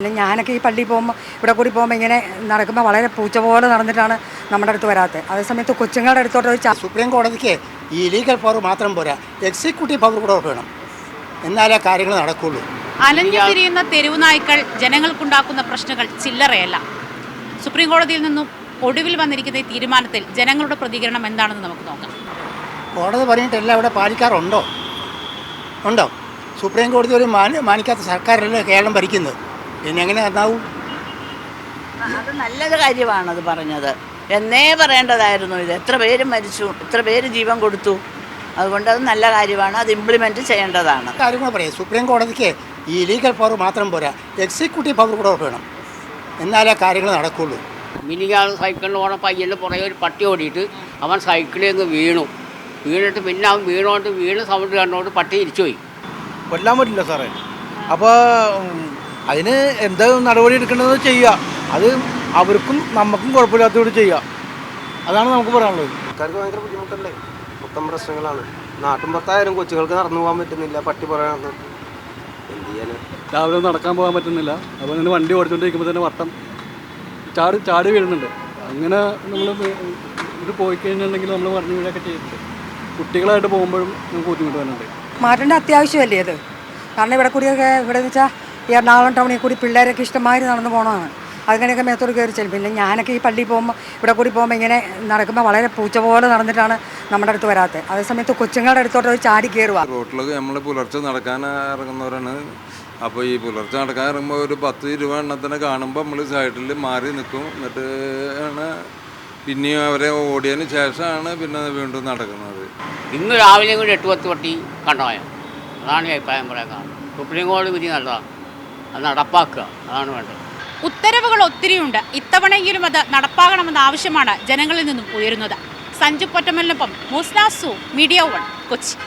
പിന്നെ ഞാനൊക്കെ ഈ പള്ളിയിൽ പോകുമ്പോൾ ഇവിടെ കൂടി പോകുമ്പോൾ ഇങ്ങനെ നടക്കുമ്പോൾ വളരെ പൂച്ച പോലെ നടന്നിട്ടാണ് നമ്മുടെ അടുത്ത് വരാത്തത്. അതേസമയത്ത് കൊച്ചുങ്ങളുടെ അടുത്തോട്ട് ഒരു സുപ്രീം കോടതിക്ക് ഈ ലീഗൽ പവർ മാത്രം പോരാ, എക്സിക്യൂട്ടീവ് പവർ കൂടെ വേണം, എന്നാലേ കാര്യങ്ങൾ നടക്കുകയുള്ളൂ. അലഞ്ഞു തിരിയുന്ന തെരുവ് നായ്ക്കൾ ജനങ്ങൾക്കുണ്ടാക്കുന്ന പ്രശ്നങ്ങൾ ചില്ലറയല്ല. സുപ്രീം കോടതിയിൽ നിന്നും ഒടുവിൽ വന്നിരിക്കുന്ന ഈ തീരുമാനത്തിൽ ജനങ്ങളുടെ പ്രതികരണം എന്താണെന്ന് നമുക്ക് നോക്കാം. കോടതി പറഞ്ഞിട്ടെല്ലാം ഇവിടെ പാലിക്കാറുണ്ടോ? ഉണ്ടോ? സുപ്രീം കോടതി ഒരു മാനിക്കാത്ത സർക്കാരല്ലേ കേരളം ഭരിക്കുന്നത്, പിന്നെ എങ്ങനെ നന്നാവും? അത് നല്ലൊരു കാര്യമാണത് പറഞ്ഞത്. എന്നേ പറയേണ്ടതായിരുന്നു. ഇത് എത്ര പേര് മരിച്ചു, എത്ര പേര് ജീവൻ കൊടുത്തു. അതുകൊണ്ട് അത് നല്ല കാര്യമാണ്, അത് ഇംപ്ലിമെൻറ്റ് ചെയ്യേണ്ടതാണ്. കാര്യങ്ങൾ പറയാം, സുപ്രീം കോടതിക്ക് ഈ ലീഗൽ പവർ മാത്രം പോരാ, എക്സിക്യൂട്ടീവ് പവർ കൂടെ വേണം, എന്നാലേ കാര്യങ്ങൾ നടക്കുകയുള്ളൂ. മിനിഞ്ഞാന്ന് സൈക്കിളിൽ പോണ പയ്യൻ്റെ പുറകെ ഒരു പട്ടി ഓടിയിട്ട് അവൻ സൈക്കിളിൽ നിന്ന് വീണിട്ട് പിന്നെ അവൻ വീണ് സൗണ്ട് കണ്ടുകൊണ്ട് പട്ടി തിരിച്ചുപോയി. കൊല്ലാൻ പറ്റില്ല സാറേ. അപ്പോൾ അതിന് എന്താ നടപടി എടുക്കേണ്ടതെന്ന് ചെയ്യുക. അത് അവർക്കും നമുക്കും കുഴപ്പമില്ലാത്തതോട് ചെയ്യുക. അതാണ് നമുക്ക് പറയാനുള്ളത്. ആൾക്കാർക്ക് ഭയങ്കര ബുദ്ധിമുട്ടല്ലേ, മൊത്തം പ്രശ്നങ്ങളാണ്. നാട്ടും പുറത്തായാലും കൊച്ചുകൾക്ക് നടന്നു പോകാൻ പറ്റുന്നില്ല, പട്ടി പറയാൻ എന്ത് ചെയ്യാൻ. രാവിലെ നടക്കാൻ പോകാൻ പറ്റുന്നില്ല. അപ്പോൾ അങ്ങനെ വണ്ടി ഓടിച്ചുകൊണ്ടിരിക്കുമ്പോൾ തന്നെ വട്ടം ചാടി വീഴുന്നുണ്ട്. അങ്ങനെ നമ്മൾ ഇത് പോയി കഴിഞ്ഞിട്ടുണ്ടെങ്കിൽ നമ്മൾ പറഞ്ഞു വീഴൊക്കെ ചെയ്തിട്ട് കുട്ടികളായിട്ട് പോകുമ്പോഴും നമുക്ക് ബുദ്ധിമുട്ട് വരുന്നുണ്ട്. മാറ്റേണ്ട അത്യാവശ്യമല്ലേ ഇത്? കാരണം ഇവിടെ കൂടിയൊക്കെ ഇവിടെ എന്ന് വെച്ചാൽ ഈ എറണാകുളം ടൗണിൽ കൂടി പിള്ളേരൊക്കെ ഇഷ്ടമായി നടന്നു പോകണതാണ്. അങ്ങനെയൊക്കെ മേത്തോട് കയറി ചെല്ലും. പിന്നെ ഞാനൊക്കെ ഈ പള്ളിയിൽ പോകുമ്പോൾ ഇവിടെ കൂടി പോകുമ്പോൾ ഇങ്ങനെ നടക്കുമ്പോൾ വളരെ പൂച്ച പോലെ നടന്നിട്ടാണ് നമ്മുടെ അടുത്ത് വരാത്തത്. അതേസമയത്ത് കൊച്ചുങ്ങളുടെ അടുത്തോട്ട് ഒരു ചാടി കയറുക. റോട്ടിലൊക്കെ നമ്മൾ പുലർച്ചെ നടക്കാൻ ഇറങ്ങുന്നവരാണ്. അപ്പോൾ ഈ പുലർച്ചെ നടക്കാൻ ഇറങ്ങുമ്പോൾ ഒരു 10-20 എണ്ണത്തിനെ കാണുമ്പോൾ നമ്മൾ സൈഡിൽ മാറി നിൽക്കും. എന്നിട്ട് ആണ് പിന്നെയും അവരെ ഓടിയതിന് ശേഷമാണ് പിന്നെ വീണ്ടും നടക്കുന്നത്. ഇന്ന് രാവിലെയും കൂടി 8-10 പട്ടി കണ്ടുപോയ. അതാണ് ഈ അഭിപ്രായം പറയാൻ കാരണം. സുപ്രീം കോടതി വിധി നല്ലതാണ്, അത് നടപ്പാക്കുക, അതാണ് വേണ്ടത്. ഉത്തരവുകൾ ഒത്തിരിയുണ്ട്. ഇത്തവണയെങ്കിലും അത് നടപ്പാക്കണമെന്ന ആവശ്യമാണ് ജനങ്ങളിൽ നിന്നും ഉയരുന്നത്. സഞ്ജു പൊറ്റമലിനൊപ്പം മൂസ്നാസു, മീഡിയ 1, കൊച്ചി.